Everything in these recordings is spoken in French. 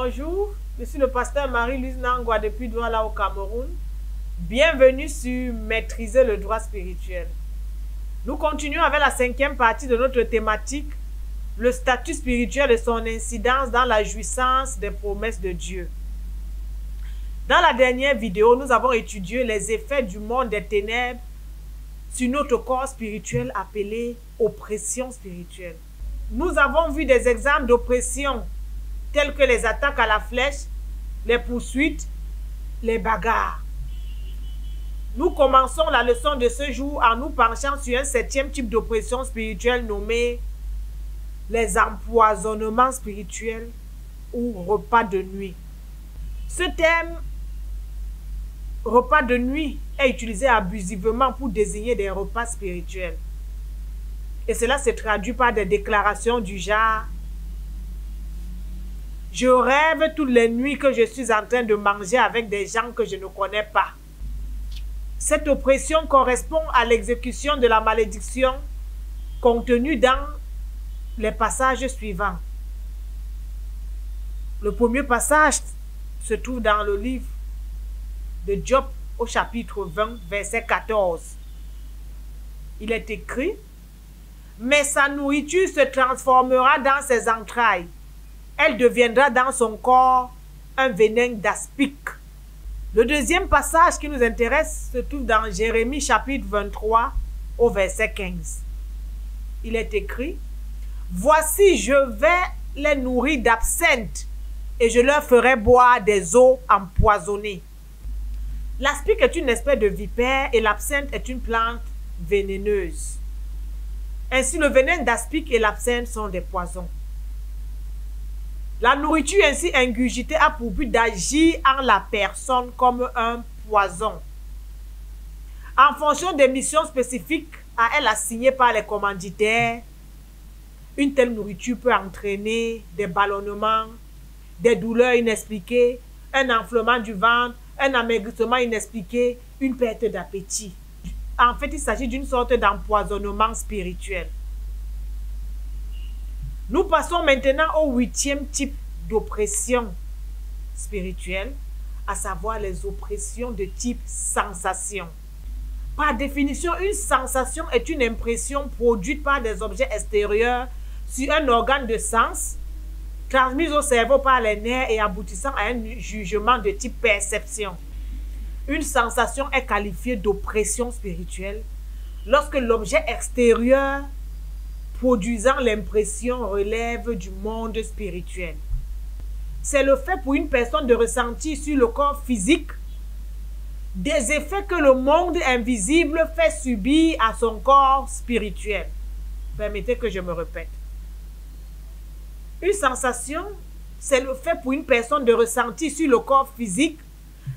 Bonjour, je suis le pasteur Marie-Louise Nangwa depuis Douala au Cameroun. Bienvenue sur Maîtriser le droit spirituel. Nous continuons avec la 5e partie de notre thématique, le statut spirituel et son incidence dans la jouissance des promesses de Dieu. Dans la dernière vidéo, nous avons étudié les effets du monde des ténèbres sur notre corps spirituel appelé oppression spirituelle. Nous avons vu des exemples d'oppression tels que les attaques à la flèche, les poursuites, les bagarres. Nous commençons la leçon de ce jour en nous penchant sur un 7e type d'oppression spirituelle nommé les empoisonnements spirituels ou repas de nuit. Ce terme repas de nuit est utilisé abusivement pour désigner des repas spirituels. Et cela se traduit par des déclarations du genre « Je rêve toutes les nuits que je suis en train de manger avec des gens que je ne connais pas. » Cette oppression correspond à l'exécution de la malédiction contenue dans les passages suivants. Le premier passage se trouve dans le livre de Job au chapitre 20, verset 14. Il est écrit « Mais sa nourriture se transformera dans ses entrailles. Elle deviendra dans son corps un venin d'aspic. » Le deuxième passage qui nous intéresse se trouve dans Jérémie chapitre 23 au verset 15. Il est écrit « Voici, je vais les nourrir d'absinthe et je leur ferai boire des eaux empoisonnées. » L'aspic est une espèce de vipère et l'absinthe est une plante vénéneuse. Ainsi, le venin d'aspic et l'absinthe sont des poisons. La nourriture ainsi ingurgitée a pour but d'agir en la personne comme un poison. En fonction des missions spécifiques à elle assignées par les commanditaires, une telle nourriture peut entraîner des ballonnements, des douleurs inexpliquées, un enflement du ventre, un amaigrissement inexpliqué, une perte d'appétit. En fait, il s'agit d'une sorte d'empoisonnement spirituel. Nous passons maintenant au 8e type d'oppression spirituelle, à savoir les oppressions de type sensation. Par définition, une sensation est une impression produite par des objets extérieurs sur un organe de sens, transmise au cerveau par les nerfs et aboutissant à un jugement de type perception. Une sensation est qualifiée d'oppression spirituelle lorsque l'objet extérieur produisant l'impression relève du monde spirituel. C'est le fait pour une personne de ressentir sur le corps physique des effets que le monde invisible fait subir à son corps spirituel. Permettez que je me répète. Une sensation, c'est le fait pour une personne de ressentir sur le corps physique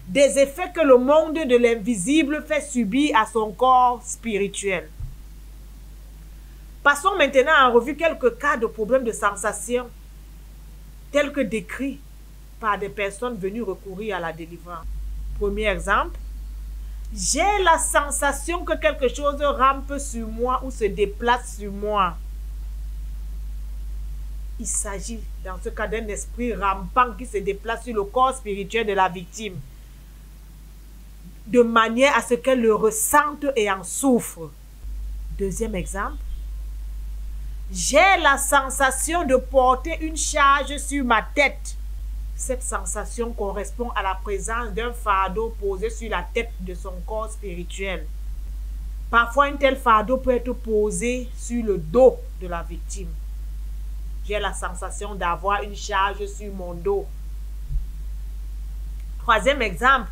des effets que le monde de l'invisible fait subir à son corps spirituel. Passons maintenant en revue quelques cas de problèmes de sensation, tels que décrits par des personnes venues recourir à la délivrance. Premier exemple, j'ai la sensation que quelque chose rampe sur moi ou se déplace sur moi. Il s'agit dans ce cas d'un esprit rampant qui se déplace sur le corps spirituel de la victime, de manière à ce qu'elle le ressente et en souffre. Deuxième exemple, j'ai la sensation de porter une charge sur ma tête. Cette sensation correspond à la présence d'un fardeau posé sur la tête de son corps spirituel. Parfois, un tel fardeau peut être posé sur le dos de la victime. J'ai la sensation d'avoir une charge sur mon dos. Troisième exemple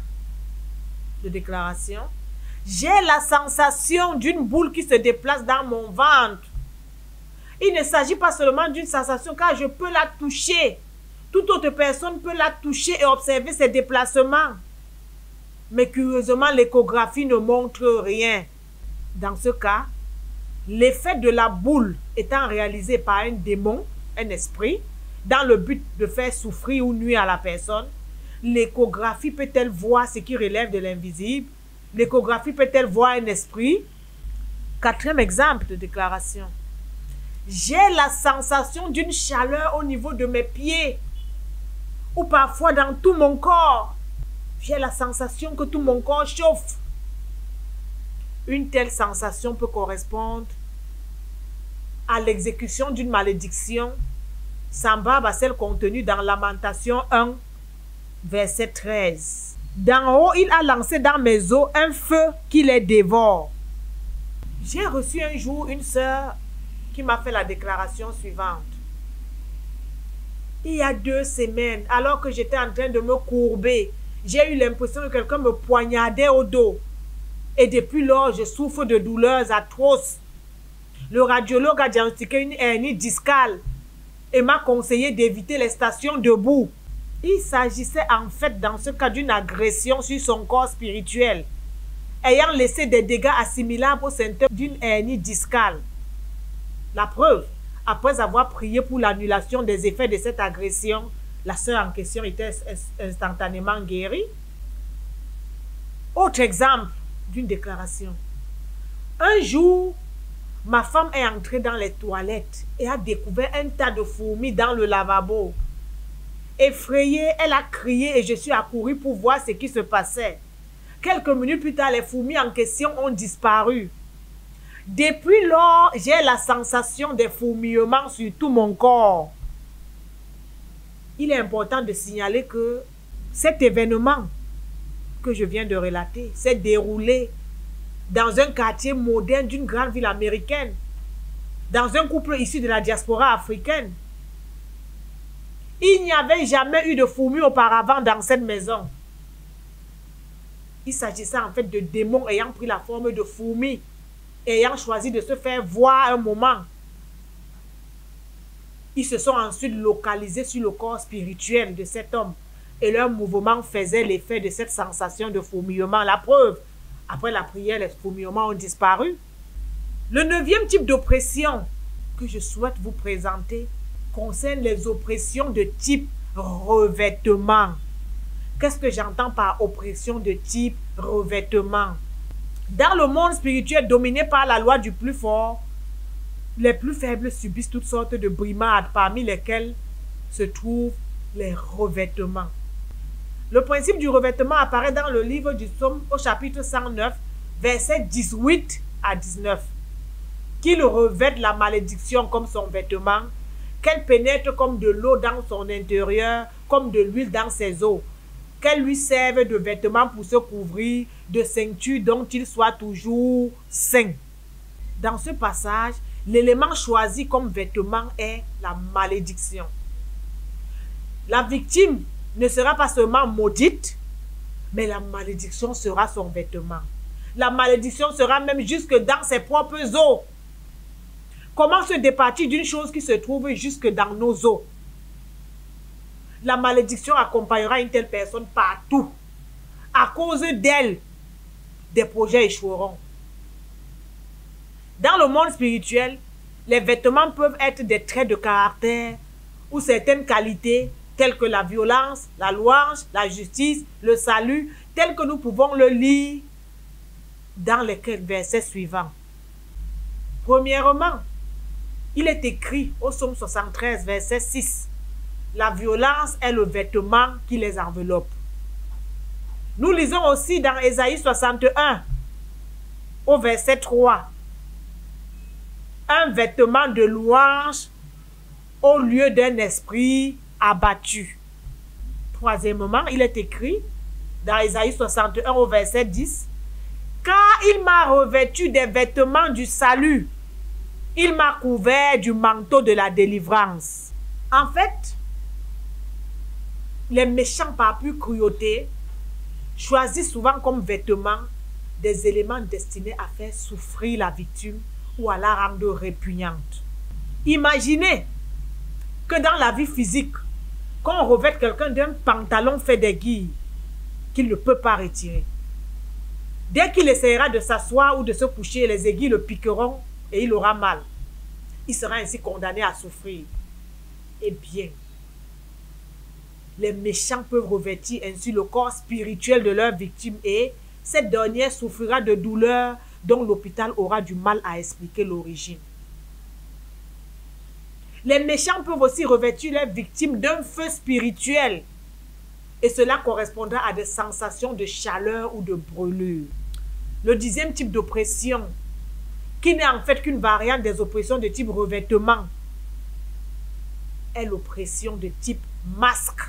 de déclaration. J'ai la sensation d'une boule qui se déplace dans mon ventre. Il ne s'agit pas seulement d'une sensation car je peux la toucher. Toute autre personne peut la toucher et observer ses déplacements. Mais curieusement, l'échographie ne montre rien. Dans ce cas, l'effet de la boule étant réalisé par un démon, un esprit, dans le but de faire souffrir ou nuire à la personne, l'échographie peut-elle voir ce qui relève de l'invisible? L'échographie peut-elle voir un esprit? Quatrième exemple de déclaration. J'ai la sensation d'une chaleur au niveau de mes pieds. ou parfois dans tout mon corps, j'ai la sensation que tout mon corps chauffe. Une telle sensation peut correspondre à l'exécution d'une malédiction semblable à celle contenue dans Lamentation 1, verset 13. D'en haut, il a lancé dans mes os un feu qui les dévore. J'ai reçu un jour une sœur qui m'a fait la déclaration suivante. Il y a 2 semaines, alors que j'étais en train de me courber, j'ai eu l'impression que quelqu'un me poignardait au dos. Et depuis lors, je souffre de douleurs atroces. Le radiologue a diagnostiqué une hernie discale et m'a conseillé d'éviter les stations debout. Il s'agissait en fait dans ce cas d'une agression sur son corps spirituel, ayant laissé des dégâts assimilables aux symptômes d'une hernie discale. La preuve, après avoir prié pour l'annulation des effets de cette agression, la sœur en question était instantanément guérie. Autre exemple d'une déclaration. Un jour, ma femme est entrée dans les toilettes et a découvert un tas de fourmis dans le lavabo. Effrayée, elle a crié et je suis accourue pour voir ce qui se passait. Quelques minutes plus tard, les fourmis en question ont disparu. Depuis lors, j'ai la sensation des fourmillements sur tout mon corps. Il est important de signaler que cet événement que je viens de relater s'est déroulé dans un quartier moderne d'une grande ville américaine, dans un couple issu de la diaspora africaine. Il n'y avait jamais eu de fourmis auparavant dans cette maison. Il s'agissait en fait de démons ayant pris la forme de fourmis, ayant choisi de se faire voir un moment. Ils se sont ensuite localisés sur le corps spirituel de cet homme et leur mouvement faisait l'effet de cette sensation de fourmillement. La preuve, après la prière, les fourmillements ont disparu. Le 9e type d'oppression que je souhaite vous présenter concerne les oppressions de type revêtement. Qu'est-ce que j'entends par oppression de type revêtement? Dans le monde spirituel dominé par la loi du plus fort, les plus faibles subissent toutes sortes de brimades, parmi lesquelles se trouvent les revêtements. Le principe du revêtement apparaît dans le livre du Psaume au chapitre 109, versets 18 à 19. Qu'il revête la malédiction comme son vêtement, qu'elle pénètre comme de l'eau dans son intérieur, comme de l'huile dans ses os, qu'elle lui serve de vêtement pour se couvrir, de ceinture dont il soit toujours saint. Dans ce passage, l'élément choisi comme vêtement est la malédiction. La victime ne sera pas seulement maudite, mais la malédiction sera son vêtement. La malédiction sera même jusque dans ses propres os. Comment se départir d'une chose qui se trouve jusque dans nos os? La malédiction accompagnera une telle personne partout. À cause d'elle, des projets échoueront. Dans le monde spirituel, les vêtements peuvent être des traits de caractère ou certaines qualités telles que la violence, la louange, la justice, le salut, tels que nous pouvons le lire dans les versets suivants. Premièrement, il est écrit au psaume 73, verset 6. La violence est le vêtement qui les enveloppe. Nous lisons aussi dans Ésaïe 61, au verset 3. Un vêtement de louange au lieu d'un esprit abattu. Troisièmement, il est écrit dans Ésaïe 61 au verset 10. Car il m'a revêtu des vêtements du salut. Il m'a couvert du manteau de la délivrance. En fait, les méchants par pure cruauté choisissent souvent comme vêtements des éléments destinés à faire souffrir la victime ou à la rendre répugnante. Imaginez que dans la vie physique, quand on revête quelqu'un d'un pantalon fait d'aiguilles qu'il ne peut pas retirer. Dès qu'il essaiera de s'asseoir ou de se coucher, les aiguilles le piqueront et il aura mal. Il sera ainsi condamné à souffrir. Eh bien, les méchants peuvent revêtir ainsi le corps spirituel de leur victime et cette dernière souffrira de douleurs dont l'hôpital aura du mal à expliquer l'origine. Les méchants peuvent aussi revêtir leurs victimes d'un feu spirituel et cela correspondra à des sensations de chaleur ou de brûlure. Le 10e type d'oppression, qui n'est en fait qu'une variante des oppressions de type revêtement, est l'oppression de type masque.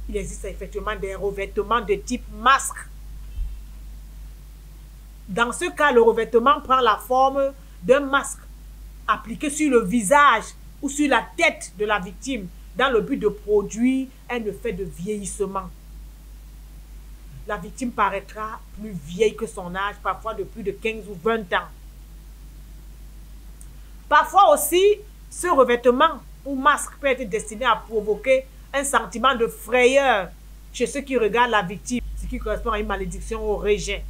Il existe effectivement des revêtements de type masque. Dans ce cas, le revêtement prend la forme d'un masque appliqué sur le visage ou sur la tête de la victime dans le but de produire un effet de vieillissement. La victime paraîtra plus vieille que son âge, parfois de plus de 15 ou 20 ans. Parfois aussi, ce revêtement ou masque peut être destiné à provoquer un sentiment de frayeur chez ceux qui regardent la victime, ce qui correspond à une malédiction ou au rejet.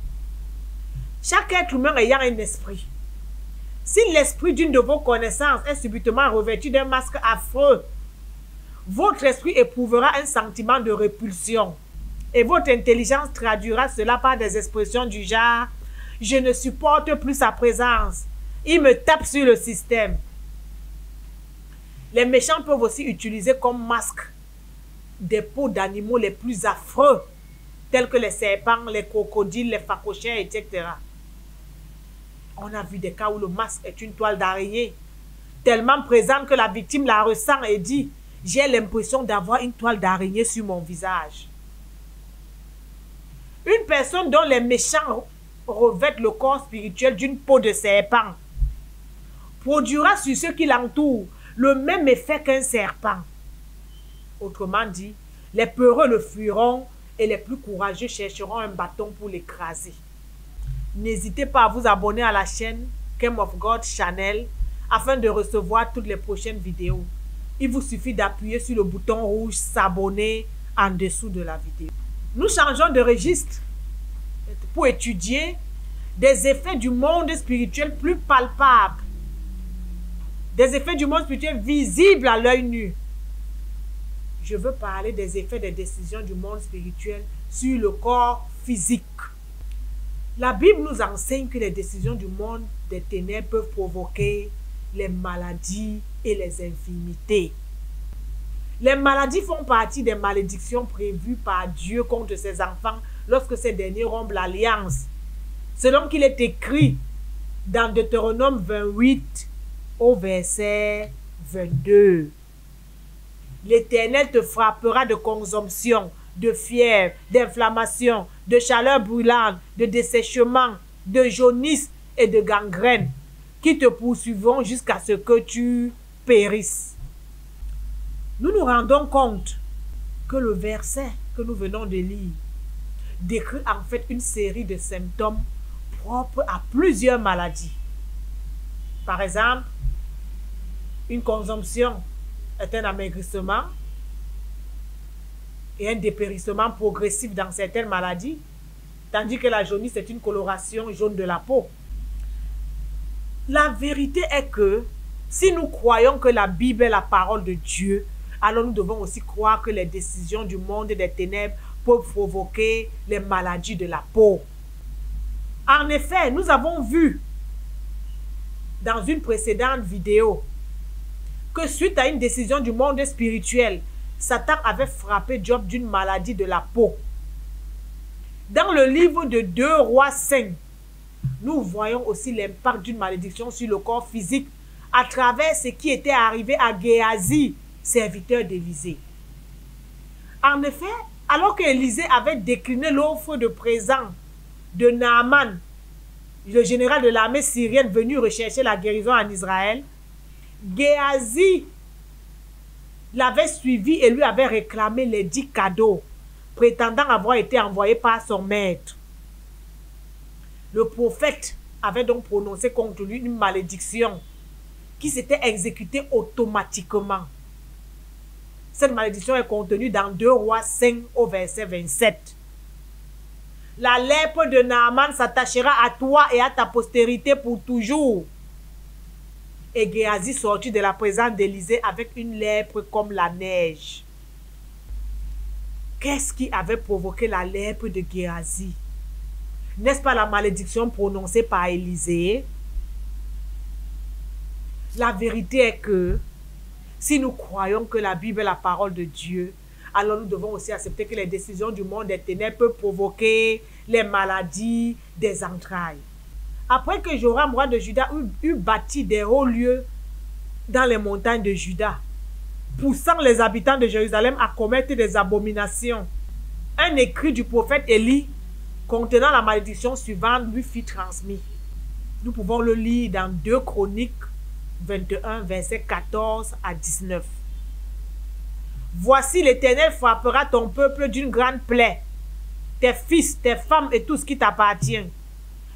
Chaque être humain ayant un esprit, si l'esprit d'une de vos connaissances est subitement revêtu d'un masque affreux, votre esprit éprouvera un sentiment de répulsion et votre intelligence traduira cela par des expressions du genre « Je ne supporte plus sa présence, il me tape sur le système ». Les méchants peuvent aussi utiliser comme masque des peaux d'animaux les plus affreux, tels que les serpents, les crocodiles, les phacochères, etc. On a vu des cas où le masque est une toile d'araignée, tellement présente que la victime la ressent et dit « J'ai l'impression d'avoir une toile d'araignée sur mon visage ». Une personne dont les méchants revêtent le corps spirituel d'une peau de serpent produira sur ceux qui l'entourent le même effet qu'un serpent. Autrement dit, les peureux le fuiront et les plus courageux chercheront un bâton pour l'écraser. N'hésitez pas à vous abonner à la chaîne Came of God Channel afin de recevoir toutes les prochaines vidéos. Il vous suffit d'appuyer sur le bouton rouge s'abonner en dessous de la vidéo. Nous changeons de registre pour étudier des effets du monde spirituel plus palpables, des effets du monde spirituel visibles à l'œil nu. Je veux parler des effets des décisions du monde spirituel sur le corps physique. La Bible nous enseigne que les décisions du monde des ténèbres peuvent provoquer les maladies et les infirmités. Les maladies font partie des malédictions prévues par Dieu contre ses enfants lorsque ces derniers rompent l'alliance. Selon qu'il est écrit dans Deutéronome 28 au verset 22. L'Éternel te frappera de consomption, de fièvre, d'inflammation, de chaleur brûlante, de dessèchement, de jaunisse et de gangrène, qui te poursuivront jusqu'à ce que tu périsses. Nous nous rendons compte que le verset que nous venons de lire décrit en fait une série de symptômes propres à plusieurs maladies. Par exemple, une consomption est un amaigrissement et un dépérissement progressif dans certaines maladies, tandis que la jaunisse est une coloration jaune de la peau. La vérité est que si nous croyons que la Bible est la parole de Dieu, alors nous devons aussi croire que les décisions du monde des ténèbres peuvent provoquer les maladies de la peau. En effet, nous avons vu dans une précédente vidéo que suite à une décision du monde spirituel, Satan avait frappé Job d'une maladie de la peau. Dans le livre de 2 Rois 5, nous voyons aussi l'impact d'une malédiction sur le corps physique à travers ce qui était arrivé à Géasi, serviteur d'Élisée. En effet, alors qu'Élisée avait décliné l'offre de présent de Naaman, le général de l'armée syrienne venu rechercher la guérison en Israël, Géasi l'avait suivi et lui avait réclamé les 10 cadeaux, prétendant avoir été envoyé par son maître. Le prophète avait donc prononcé contre lui une malédiction qui s'était exécutée automatiquement. Cette malédiction est contenue dans 2 Rois 5 au verset 27. La lèpre de Naaman s'attachera à toi et à ta postérité pour toujours. Et Géasi sortit de la présence d'Élisée avec une lèpre comme la neige. Qu'est-ce qui avait provoqué la lèpre de Géasi? N'est-ce pas la malédiction prononcée par Élisée? La vérité est que si nous croyons que la Bible est la parole de Dieu, alors nous devons aussi accepter que les décisions du monde des ténèbres peuvent provoquer les maladies des entrailles. Après que Joram, roi de Juda, eut bâti des hauts lieux dans les montagnes de Juda, poussant les habitants de Jérusalem à commettre des abominations, un écrit du prophète Élie contenant la malédiction suivante lui fut transmis. Nous pouvons le lire dans 2 Chroniques 21, versets 14 à 19. Voici, l'Éternel frappera ton peuple d'une grande plaie, tes fils, tes femmes et tout ce qui t'appartient.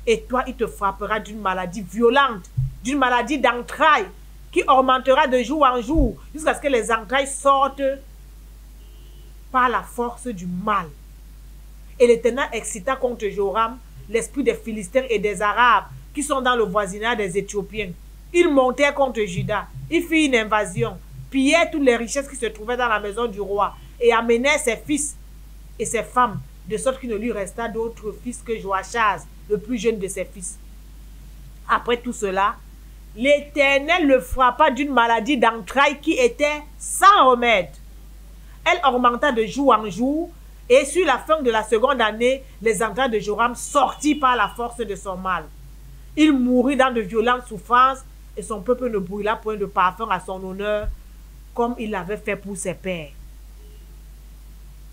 Et toi, il te frappera d'une maladie violente, d'une maladie d'entrailles, qui augmentera de jour en jour, jusqu'à ce que les entrailles sortent par la force du mal. Et l'Éternel excita contre Joram l'esprit des Philistins et des Arabes, qui sont dans le voisinage des Éthiopiens. Ils montèrent contre Juda, ils firent une invasion, pillèrent toutes les richesses qui se trouvaient dans la maison du roi, et amenèrent ses fils et ses femmes, de sorte qu'il ne lui resta d'autre fils que Joachaz, le plus jeune de ses fils. Après tout cela, l'Éternel le frappa d'une maladie d'entrailles qui était sans remède. Elle augmenta de jour en jour, et sur la fin de la seconde année, les entrailles de Joram sortirent par la force de son mal. Il mourut dans de violentes souffrances, et son peuple ne brûla point de parfum à son honneur, comme il l'avait fait pour ses pères.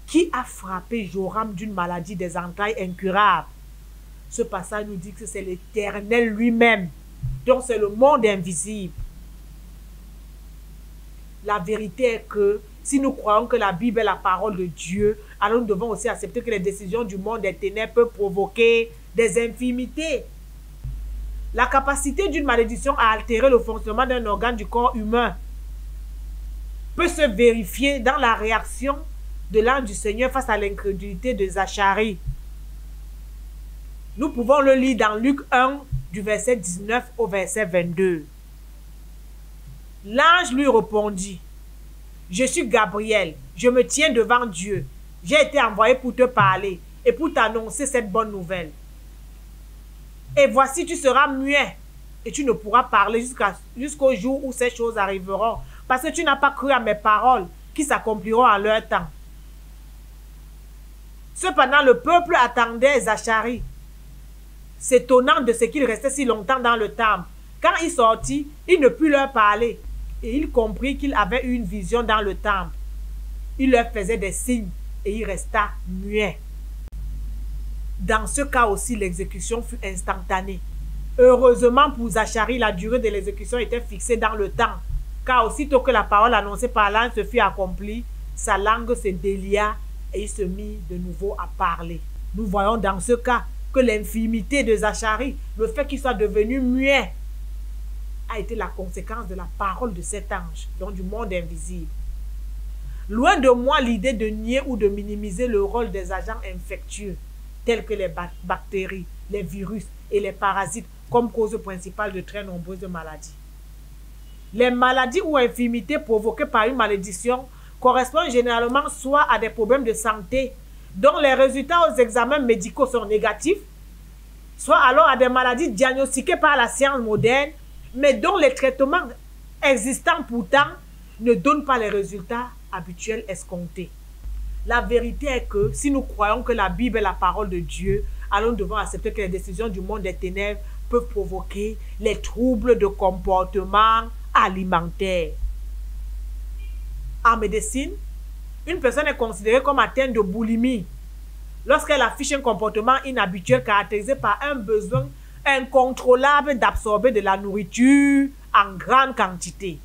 Qui a frappé Joram d'une maladie des entrailles incurable? Ce passage nous dit que c'est l'Éternel lui-même, donc c'est le monde invisible. La vérité est que si nous croyons que la Bible est la parole de Dieu, alors nous devons aussi accepter que les décisions du monde des ténèbres peuvent provoquer des infirmités. La capacité d'une malédiction à altérer le fonctionnement d'un organe du corps humain peut se vérifier dans la réaction de l'ange du Seigneur face à l'incrédulité de Zacharie. Nous pouvons le lire dans Luc 1, du verset 19 au verset 22. L'ange lui répondit: je suis Gabriel, je me tiens devant Dieu. J'ai été envoyé pour te parler et pour t'annoncer cette bonne nouvelle. Et voici, tu seras muet et tu ne pourras parler jusqu'au jour où ces choses arriveront, parce que tu n'as pas cru à mes paroles qui s'accompliront en leur temps. Cependant, le peuple attendait Zacharie, s'étonnant de ce qu'il restait si longtemps dans le temple. Quand il sortit, il ne put leur parler, et il comprit qu'il avait eu une vision dans le temple. Il leur faisait des signes, et il resta muet. Dans ce cas aussi, l'exécution fut instantanée. Heureusement pour Zacharie, la durée de l'exécution était fixée dans le temps, car aussitôt que la parole annoncée par l'ange se fut accomplie, sa langue se délia et il se mit de nouveau à parler. Nous voyons dans ce cas que l'infirmité de Zacharie, le fait qu'il soit devenu muet, a été la conséquence de la parole de cet ange, donc du monde invisible. Loin de moi l'idée de nier ou de minimiser le rôle des agents infectieux, tels que les bactéries, les virus et les parasites, comme cause principale de très nombreuses maladies. Les maladies ou infirmités provoquées par une malédiction correspondent généralement soit à des problèmes de santé dont les résultats aux examens médicaux sont négatifs, soit alors à des maladies diagnostiquées par la science moderne, mais dont les traitements existants pourtant ne donnent pas les résultats habituels escomptés. La vérité est que si nous croyons que la Bible est la parole de Dieu, alors nous devons accepter que les décisions du monde des ténèbres peuvent provoquer les troubles de comportement alimentaire. En médecine, une personne est considérée comme atteinte de boulimie lorsqu'elle affiche un comportement inhabituel caractérisé par un besoin incontrôlable d'absorber de la nourriture en grande quantité.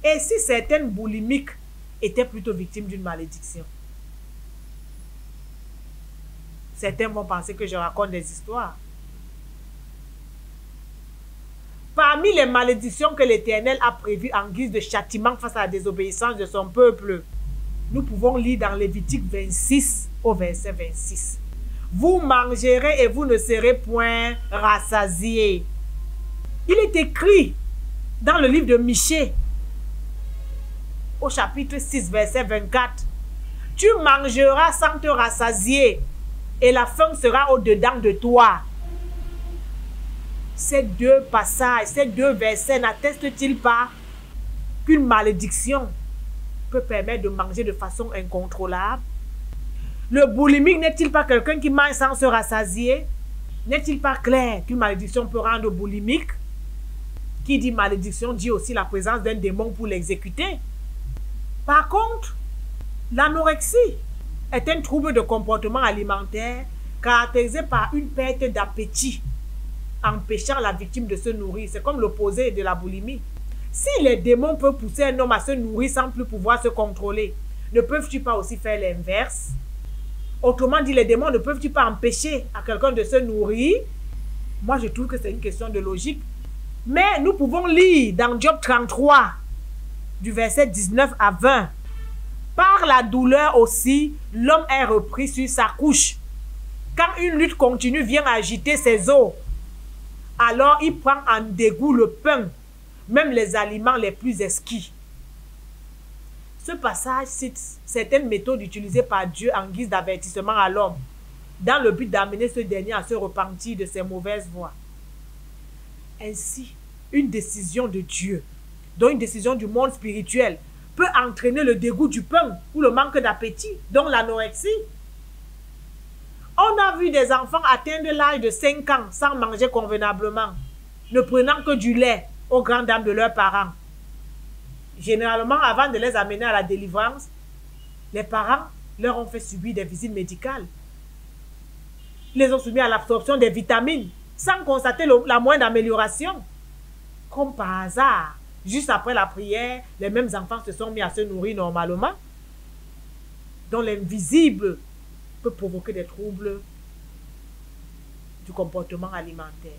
Et si certaines boulimiques étaient plutôt victimes d'une malédiction? Certains vont penser que je raconte des histoires. Parmi les malédictions que l'Éternel a prévues en guise de châtiment face à la désobéissance de son peuple, nous pouvons lire dans Lévitique 26 au verset 26. Vous mangerez et vous ne serez point rassasiés. Il est écrit dans le livre de Michée, au chapitre 6, verset 24. Tu mangeras sans te rassasier, et la faim sera au-dedans de toi. Ces deux passages, ces deux versets n'attestent-ils pas qu'une malédiction peut permettre de manger de façon incontrôlable? Le boulimique n'est-il pas quelqu'un qui mange sans se rassasier? N'est-il pas clair qu'une malédiction peut rendre boulimique? Qui dit malédiction dit aussi la présence d'un démon pour l'exécuter. Par contre, l'anorexie est un trouble de comportement alimentaire caractérisé par une perte d'appétit, empêchant la victime de se nourrir. C'est comme l'opposé de la boulimie. Si les démons peuvent pousser un homme à se nourrir sans plus pouvoir se contrôler, ne peuvent-ils pas aussi faire l'inverse? Autrement dit, les démons ne peuvent-ils pas empêcher à quelqu'un de se nourrir? Moi, je trouve que c'est une question de logique. Mais nous pouvons lire dans Job 33, du verset 19 à 20. Par la douleur aussi, l'homme est repris sur sa couche. Quand une lutte continue vient agiter ses os, alors il prend en dégoût le pain, même les aliments les plus exquis. Ce passage cite certaines méthodes utilisées par Dieu en guise d'avertissement à l'homme, dans le but d'amener ce dernier à se repentir de ses mauvaises voies. Ainsi, une décision de Dieu, dont une décision du monde spirituel, peut entraîner le dégoût du pain ou le manque d'appétit, dont l'anorexie. On a vu des enfants atteindre l'âge de 5 ans sans manger convenablement, ne prenant que du lait aux grandes dames de leurs parents. Généralement, avant de les amener à la délivrance, les parents leur ont fait subir des visites médicales. Ils les ont soumis à l'absorption des vitamines, sans constater la moindre amélioration. Comme par hasard, juste après la prière, les mêmes enfants se sont mis à se nourrir normalement. Donc l'invisible peut provoquer des troubles du comportement alimentaire.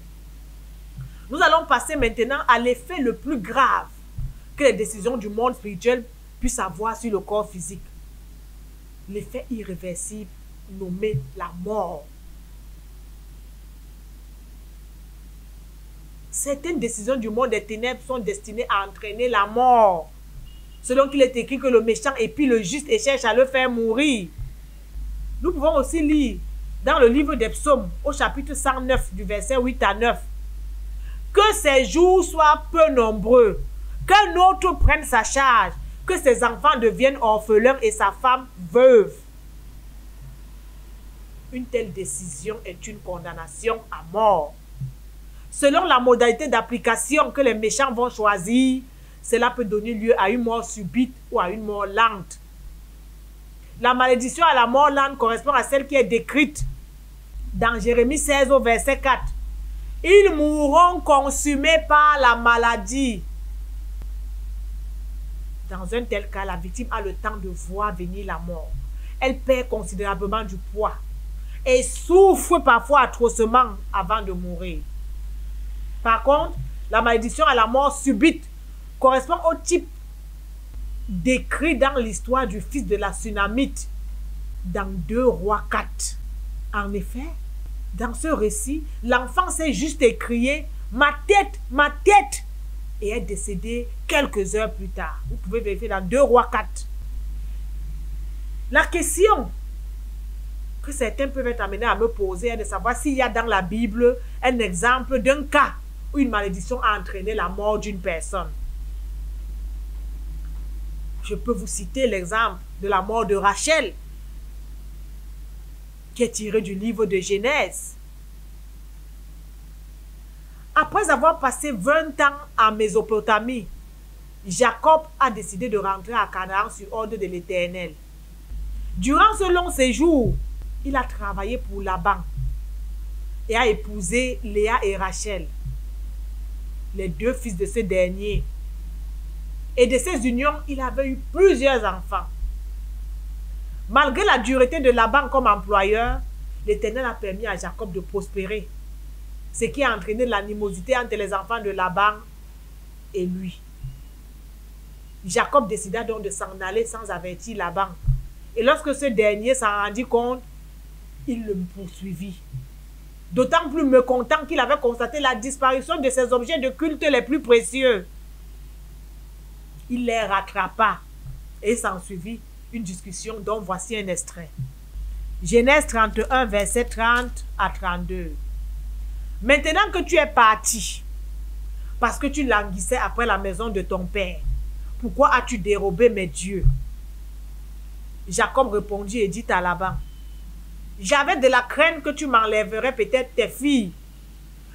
Nous allons passer maintenant à l'effet le plus grave que les décisions du monde spirituel puissent avoir sur le corps physique. L'effet irréversible nommé la mort. Certaines décisions du monde des ténèbres sont destinées à entraîner la mort. Selon qu'il est écrit que le méchant épie le juste et cherche à le faire mourir. Nous pouvons aussi lire dans le livre des psaumes, au chapitre 109, du verset 8 à 9, que ses jours soient peu nombreux, qu'un autre prenne sa charge, que ses enfants deviennent orphelins et sa femme veuve. Une telle décision est une condamnation à mort. Selon la modalité d'application que les méchants vont choisir, cela peut donner lieu à une mort subite ou à une mort lente. La malédiction à la mort lente correspond à celle qui est décrite dans Jérémie 16 au verset 4. Ils mourront consumés par la maladie. Dans un tel cas, la victime a le temps de voir venir la mort. Elle perd considérablement du poids et souffre parfois atrocement avant de mourir. Par contre, la malédiction à la mort subite correspond au type décrit dans l'histoire du fils de la Sunamite dans 2 Rois 4. En effet, dans ce récit, l'enfant s'est juste écrié « Ma tête, ma tête !» et est décédé quelques heures plus tard. Vous pouvez vérifier dans 2 Rois 4. La question que certains peuvent être amenés à me poser est de savoir s'il y a dans la Bible un exemple d'un cas où une malédiction a entraîné la mort d'une personne. Je peux vous citer l'exemple de la mort de Rachel, qui est tiré du livre de Genèse. Après avoir passé 20 ans en Mésopotamie, Jacob a décidé de rentrer à Canaan sur ordre de l'Éternel. Durant ce long séjour, il a travaillé pour Laban et a épousé Léa et Rachel, les 2 fils de ce dernier. Et de ces unions, il avait eu plusieurs enfants. Malgré la dureté de Laban comme employeur, l'Éternel a permis à Jacob de prospérer, ce qui a entraîné l'animosité entre les enfants de Laban et lui. Jacob décida donc de s'en aller sans avertir Laban. Et lorsque ce dernier s'en rendit compte, il le poursuivit. D'autant plus mécontent qu'il avait constaté la disparition de ses objets de culte les plus précieux. Il les rattrapa et s'ensuivit une discussion dont voici un extrait. Genèse 31, verset 30 à 32. Maintenant que tu es parti, parce que tu languissais après la maison de ton père, pourquoi as-tu dérobé mes dieux? Jacob répondit et dit à Laban, j'avais de la crainte que tu m'enlèverais peut-être tes filles,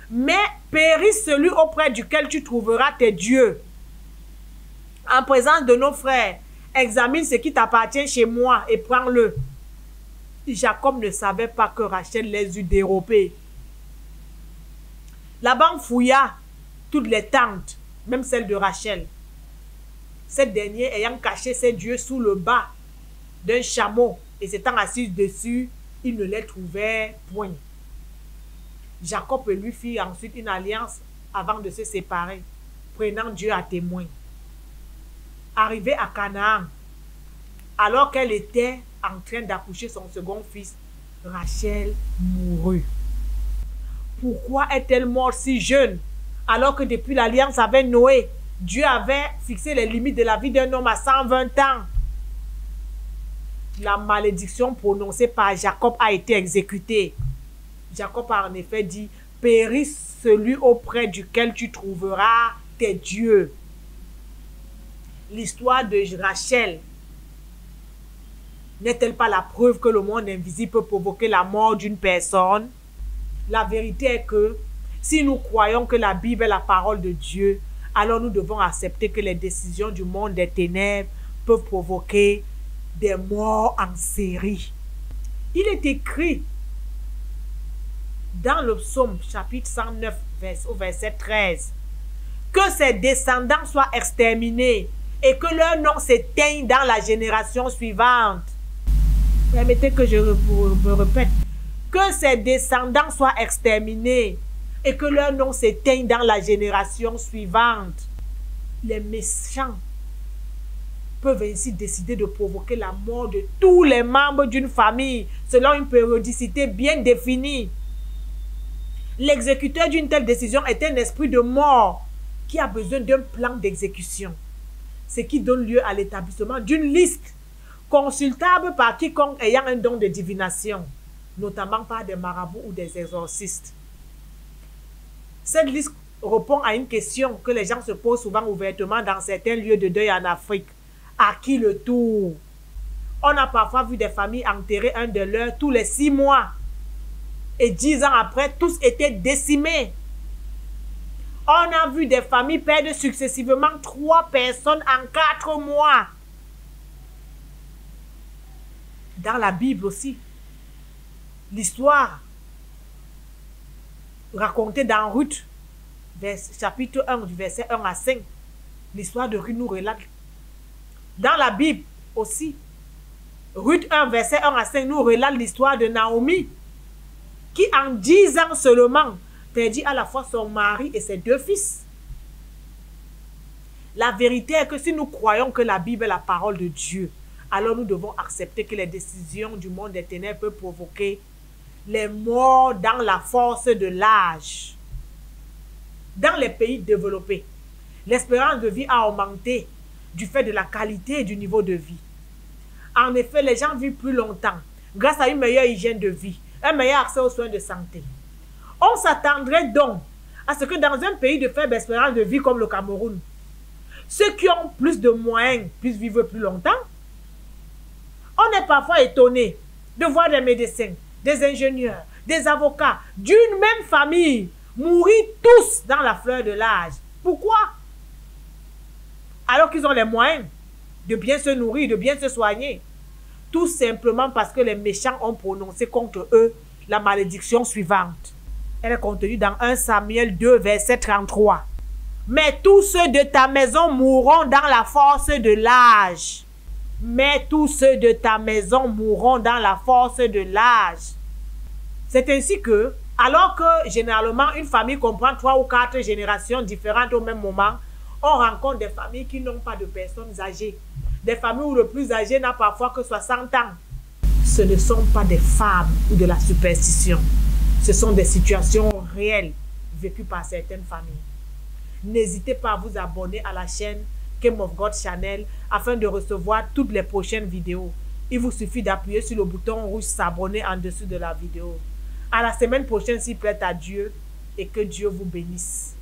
mais périt celui auprès duquel tu trouveras tes dieux. En présence de nos frères, examine ce qui t'appartient chez moi et prends-le. Jacob ne savait pas que Rachel les eut dérobés. Laban fouilla toutes les tentes, même celle de Rachel. Cette dernière ayant caché ses dieux sous le bas d'un chameau et s'étant assise dessus, il ne les trouvait point. Jacob lui fit ensuite une alliance avant de se séparer, prenant Dieu à témoin. Arrivée à Canaan, alors qu'elle était en train d'accoucher son second fils, Rachel mourut. Pourquoi est-elle morte si jeune, alors que depuis l'alliance avec Noé, Dieu avait fixé les limites de la vie d'un homme à 120 ans? La malédiction prononcée par Jacob a été exécutée. Jacob a en effet dit, périt celui auprès duquel tu trouveras tes dieux. L'histoire de Rachel n'est-elle pas la preuve que le monde invisible peut provoquer la mort d'une personne? La vérité est que si nous croyons que la Bible est la parole de Dieu, alors nous devons accepter que les décisions du monde des ténèbres peuvent provoquer des morts en série. Il est écrit dans le psaume chapitre 109 au verset 13 que ses descendants soient exterminés et que leur nom s'éteigne dans la génération suivante. Permettez que je me répète. Que ses descendants soient exterminés et que leur nom s'éteigne dans la génération suivante. Les méchants peuvent ainsi décider de provoquer la mort de tous les membres d'une famille selon une périodicité bien définie. L'exécuteur d'une telle décision est un esprit de mort qui a besoin d'un plan d'exécution, ce qui donne lieu à l'établissement d'une liste consultable par quiconque ayant un don de divination, notamment par des marabouts ou des exorcistes. Cette liste répond à une question que les gens se posent souvent ouvertement dans certains lieux de deuil en Afrique. À qui le tour? On a parfois vu des familles enterrer un de leurs tous les 6 mois. Et 10 ans après, tous étaient décimés. On a vu des familles perdre successivement 3 personnes en 4 mois. Dans la Bible aussi, l'histoire racontée dans Ruth, chapitre 1, du verset 1 à 5, l'histoire de Ruth nous relate. Dans la Bible aussi, Ruth 1, verset 1 à 5, nous relate l'histoire de Naomi, qui en 10 ans seulement perdit à la fois son mari et ses 2 fils. La vérité est que si nous croyons que la Bible est la parole de Dieu, alors nous devons accepter que les décisions du monde des ténèbres peuvent provoquer les morts dans la force de l'âge. Dans les pays développés, l'espérance de vie a augmenté du fait de la qualité et du niveau de vie. En effet, les gens vivent plus longtemps grâce à une meilleure hygiène de vie, un meilleur accès aux soins de santé. On s'attendrait donc à ce que dans un pays de faible espérance de vie comme le Cameroun, ceux qui ont plus de moyens puissent vivre plus longtemps. On est parfois étonné de voir des médecins, des ingénieurs, des avocats d'une même famille mourir tous dans la fleur de l'âge. Pourquoi? Alors qu'ils ont les moyens de bien se nourrir, de bien se soigner. Tout simplement parce que les méchants ont prononcé contre eux la malédiction suivante. Elle est contenue dans 1 Samuel 2, verset 33. Mais tous ceux de ta maison mourront dans la force de l'âge. Mais tous ceux de ta maison mourront dans la force de l'âge. C'est ainsi que, alors que généralement une famille comprend 3 ou 4 générations différentes au même moment, on rencontre des familles qui n'ont pas de personnes âgées. Des familles où le plus âgé n'a parfois que 60 ans. Ce ne sont pas des fables ou de la superstition. Ce sont des situations réelles vécues par certaines familles. N'hésitez pas à vous abonner à la chaîne Came of God Channel afin de recevoir toutes les prochaines vidéos. Il vous suffit d'appuyer sur le bouton rouge s'abonner en dessous de la vidéo. À la semaine prochaine s'il plaît à Dieu et que Dieu vous bénisse.